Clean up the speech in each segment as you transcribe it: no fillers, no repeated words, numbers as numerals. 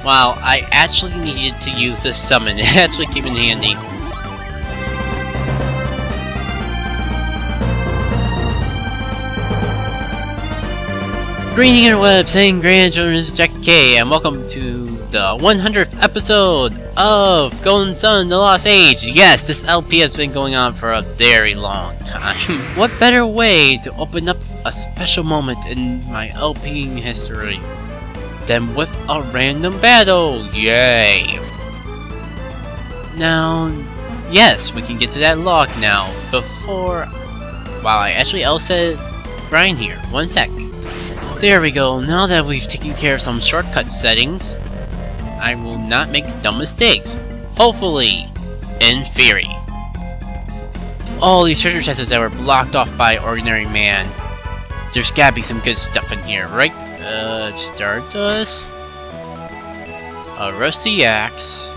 Wow, I actually needed to use this summon. It actually came in handy. Greeting interwebs and grandchildren, this is Jackit, and welcome to the 100th episode of Golden Sun, The Lost Age. Yes, this LP has been going on for a very long time. What better way to open up a special moment in my LPing history than with a random battle? Yay! Now, yes, we can get to that log now. Before... Wow, I actually said grind here. One sec. There we go. Now that we've taken care of some shortcut settings, I will not make dumb mistakes. Hopefully. In theory. All these treasure chests that were blocked off by ordinary man. There's gotta be some good stuff in here, right? Stardust. A rusty axe.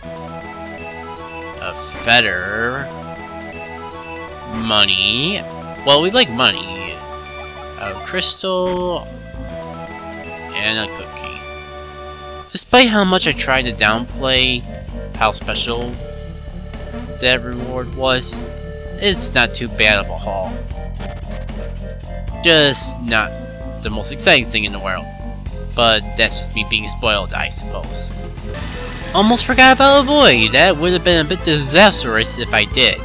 A feather. Money. Well, we like money. A crystal. And a cookie. Despite how much I tried to downplay how special that reward was, it's not too bad of a haul. Just not the most exciting thing in the world. But that's just me being spoiled, I suppose. Almost forgot about a void. That would have been a bit disastrous if I did.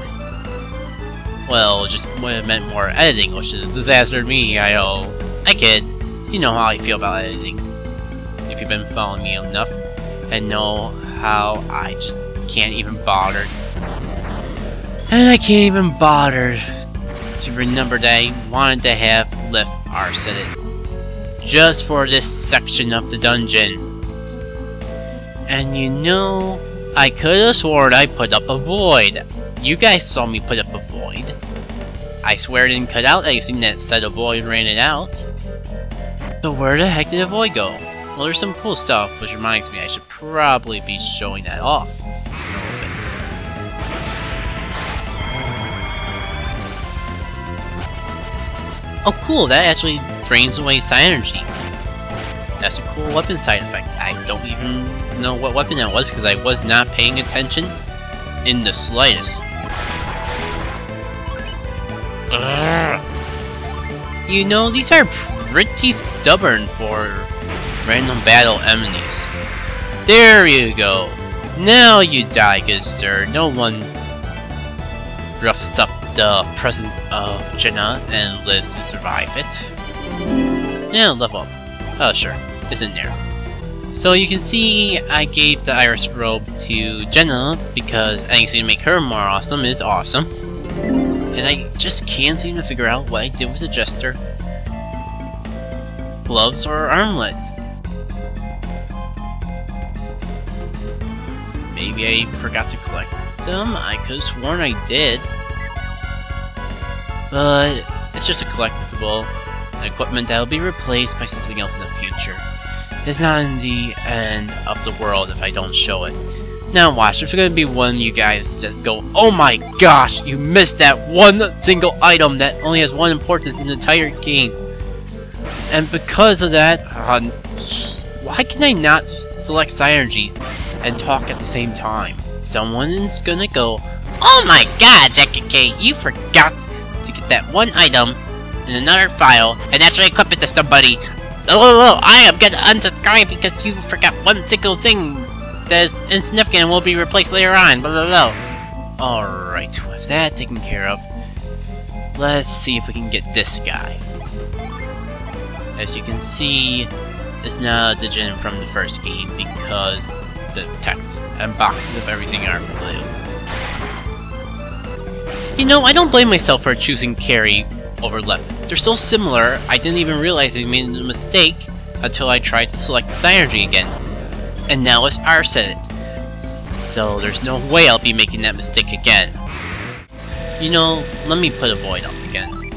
Well, just would have meant more editing, which is a disaster to me, I kid. You know how I feel about editing. If you've been following me enough, and know how I just can't even bother. And I can't even bother to remember that I wanted to have left Arsenal just for this section of the dungeon. And you know, I could have sworn I put up a void. You guys saw me put up a void. I swear it didn't cut out anything that said a void ran it out. So where the heck did the void go? Well, there's some cool stuff, which reminds me I should probably be showing that off. Oh cool, that actually drains away Psy energy. That's a cool weapon side effect. I don't even know what weapon that was because I was not paying attention in the slightest. Ugh. You know, these are pretty stubborn for random battle enemies. There you go. Now you die, good sir. No one roughs up the presence of Djinni and lives to survive it. Now level up. Oh sure, it's in there. So you can see I gave the Iris Robe to Djinni because anything to make her more awesome is awesome. And I just can't seem to figure out what I did with the Jester. Gloves or armlet? Maybe I forgot to collect them? I could have sworn I did. But it's just a collectible. Equipment that will be replaced by something else in the future. It's not in the end of the world if I don't show it. Now watch, there's gonna be one of you guys just go, oh my gosh, you missed that one single item that only has one importance in the entire game. And because of that, why can I not select Psy energies and talk at the same time? Someone is gonna go, oh my god, Jackit, you forgot to get that one item in another file and actually equip it to somebody. Oh, I am gonna unsubscribe because you forgot one single thing that is insignificant and will be replaced later on, blah blah blah. Alright, with that taken care of, let's see if we can get this guy. As you can see, it's not the Djinn from the first game because the text and boxes of everything are blue. You know, I don't blame myself for choosing carry over left. They're so similar, I didn't even realize I made a mistake until I tried to select the synergy again. And now it's Arsenal. So there's no way I'll be making that mistake again. You know, let me put a void up again.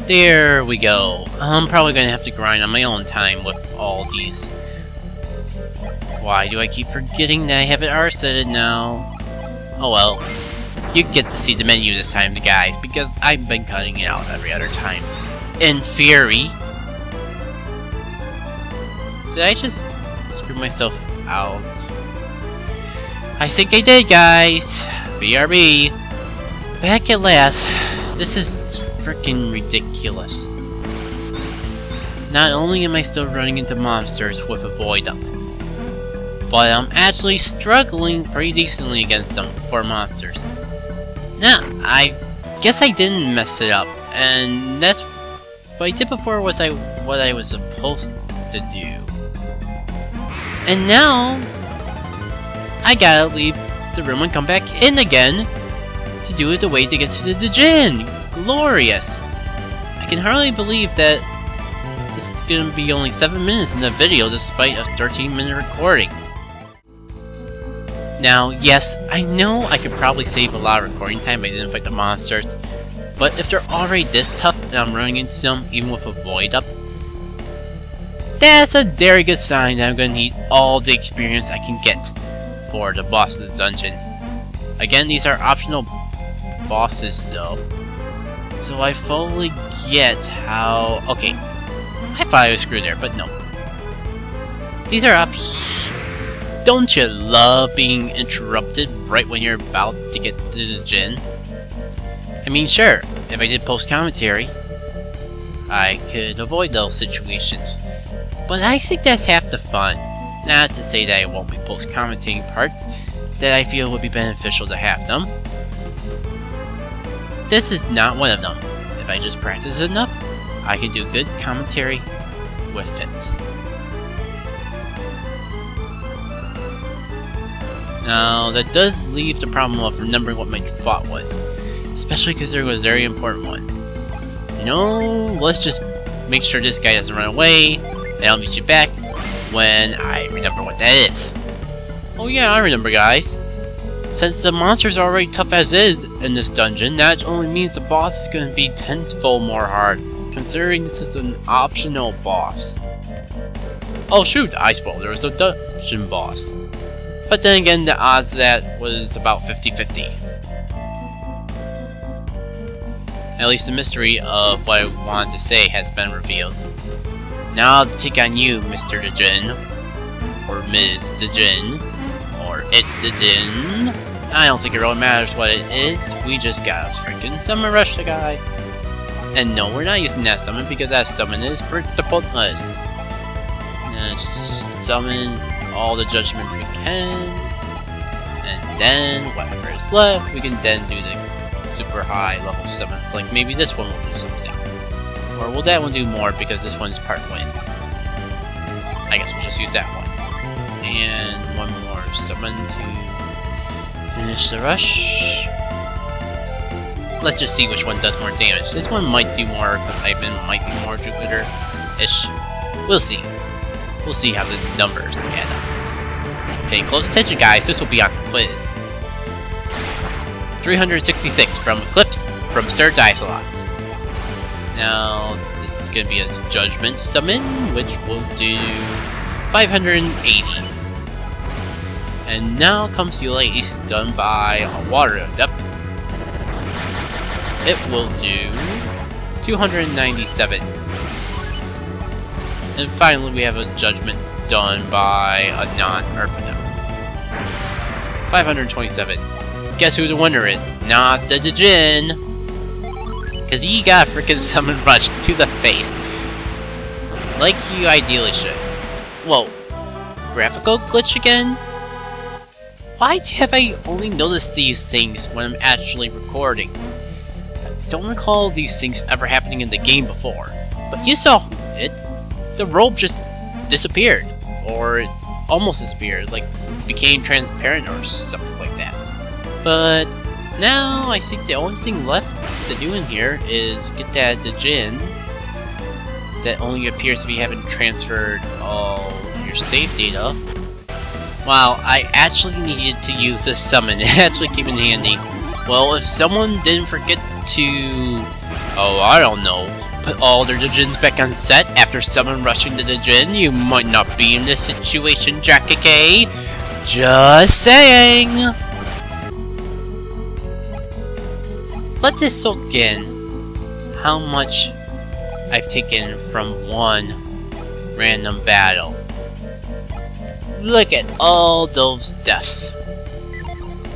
There we go. I'm probably gonna have to grind on my own time with all these. Why do I keep forgetting that I have it Arsenal now? Oh well. You get to see the menu this time, guys, because I've been cutting it out every other time. In theory, Did I just screw myself out? I think I did, guys! BRB! Back at last. This is freaking ridiculous. Not only am I still running into monsters with a void up, but I'm actually struggling pretty decently against them for monsters. Now, I guess I didn't mess it up, and that's what I did before was what I was supposed to do. And now, I gotta leave the room and come back in again to do it the way to get to the Djinn. Glorious! I can hardly believe that this is gonna be only 7 minutes in the video despite a 13-minute recording. Now, yes, I know I could probably save a lot of recording time if I didn't fight the monsters, but if they're already this tough and I'm running into them even with a void up, that's a very good sign that I'm gonna need all the experience I can get for the boss of the dungeon. Again, these are optional bosses though, so I fully get how... Okay, I thought I was screwed there, but no. These are Don't you love being interrupted right when you're about to get to the Djinn? I mean, sure, if I did post-commentary, I could avoid those situations. But I think that's half the fun. Not to say that I won't be post-commentating parts that I feel would be beneficial to have them. This is not one of them. If I just practice enough, I can do good commentary with it. Now, that does leave the problem of remembering what my thought was. Especially because there was a very important one. You know, let's just make sure this guy doesn't run away, and I'll meet you back when I remember what that is. Oh yeah, I remember, guys. Since the monsters are already tough as is in this dungeon, that only means the boss is going to be tenfold more hard, considering this is an optional boss. Oh shoot, I spoiled there was a dungeon boss. But then again, the odds of that was about 50-50. At least the mystery of what I wanted to say has been revealed. Now to take on you, Mr. Djinn, or Ms. Djinn, or it Djinn. I don't think it really matters what it is, we just gotta freaking summon rush the guy. And no, we're not using that summon because that summon is pretty pointless. Just summon all the judgments we can, and then whatever is left, we can then do the super high level summons. Like maybe this one will do something. Or will that one do more because this one's part wind? I guess we'll just use that one. And one more summon to finish the rush. Let's just see which one does more damage. This one might do more Ivan, might be more Jupiter-ish. We'll see. We'll see how the numbers add up. Pay close attention, guys. This will be on the quiz. 366 from Eclipse from Sir Dicelot. Now, this is going to be a Judgment Summon, which will do 580. And now comes the Elise, done by a Water Adept. It will do 297. And finally, we have a Judgment done by a non-Earth Adept. 527. Guess who the winner is? Not the Djinn! Because he got freaking summon rush to the face. Like you ideally should. Whoa. Graphical glitch again? Why have I only noticed these things when I'm actually recording? I don't recall these things ever happening in the game before. But you saw it. The robe just disappeared. Or it almost disappeared. Like, became transparent or something like that. But now I think the only thing left to do in here is get that Djinn that only appears to be having transferred all your save data. Wow, I actually needed to use this summon. It actually came in handy. Well, if someone didn't forget to, oh, I don't know, put all their Djinns back on set after summon rushing the Djinn, you might not be in this situation, Jackit. Just saying. Let this soak in how much I've taken from one random battle. Look at all those deaths.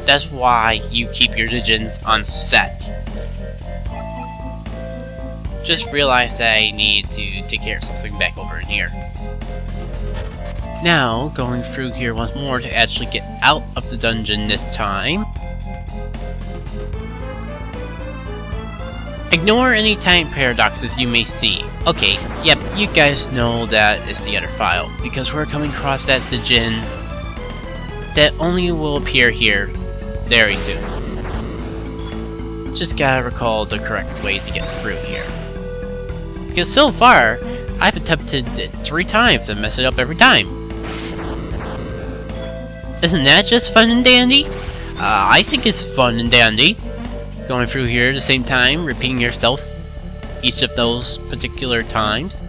That's why you keep your Djinns on set. Just realized that I need to take care of something back over in here. Now, going through here once more to actually get out of the dungeon this time. Ignore any time paradoxes you may see. Okay, yep, you guys know that it's the other file, because we're coming across that Djinn that only will appear here very soon. Just gotta recall the correct way to get through here. Because so far, I've attempted it 3 times and messed it up every time. Isn't that just fun and dandy? I think it's fun and dandy. Going through here at the same time, repeating yourselves each of those particular times.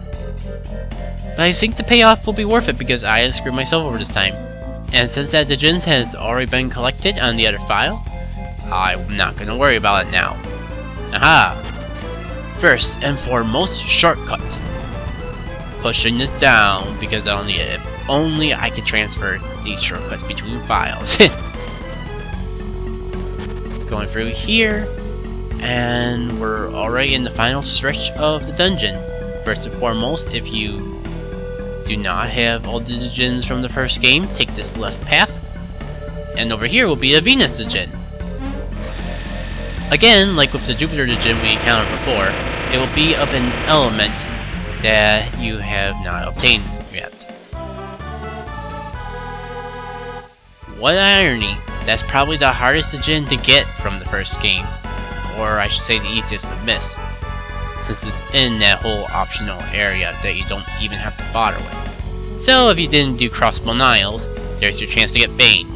But I think the payoff will be worth it because I screwed myself over this time. And since that Djinn has already been collected on the other file, I'm not going to worry about it now. Aha! First and foremost, shortcut. Pushing this down because I don't need it. If only I could transfer these shortcuts between files. Going through here, and we're already in the final stretch of the dungeon. First and foremost, if you do not have all the Djinns from the first game, take this left path, and over here will be a Venus Djinn. Again, like with the Jupiter Djinn we encountered before, it will be of an element that you have not obtained yet. What irony! That's probably the hardest Djinn to get from the first game, or I should say the easiest to miss, since it's in that whole optional area that you don't even have to bother with. So if you didn't do Crossbow Niles, there's your chance to get Bane.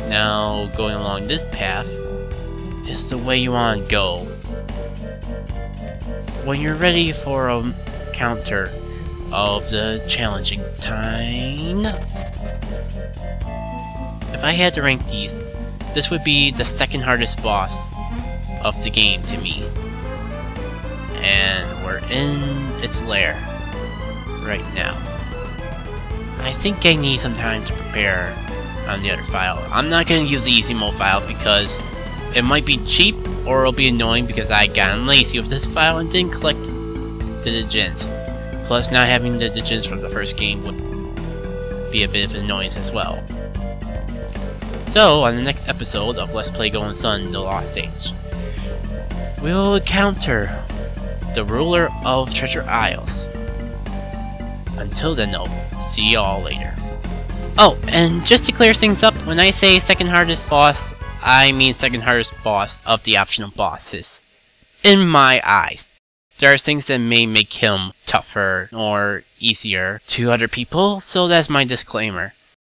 Now, going along this path is the way you want to go. When you're ready for a counter of the challenging time. If I had to rank these, this would be the second hardest boss of the game to me. And we're in its lair right now. I think I need some time to prepare on the other file. I'm not going to use the easy mode file because it might be cheap or it'll be annoying because I got lazy with this file and didn't collect the Djinns. Plus, not having the Djinns from the first game would be a bit of an annoyance as well. So, on the next episode of Let's Play Golden Sun: The Lost Age, we'll encounter the ruler of Treasure Isles. Until then though, see y'all later. Oh, and just to clear things up, when I say second hardest boss, I mean second hardest boss of the optional bosses. In my eyes. There are things that may make him tougher or easier to other people, so that's my disclaimer.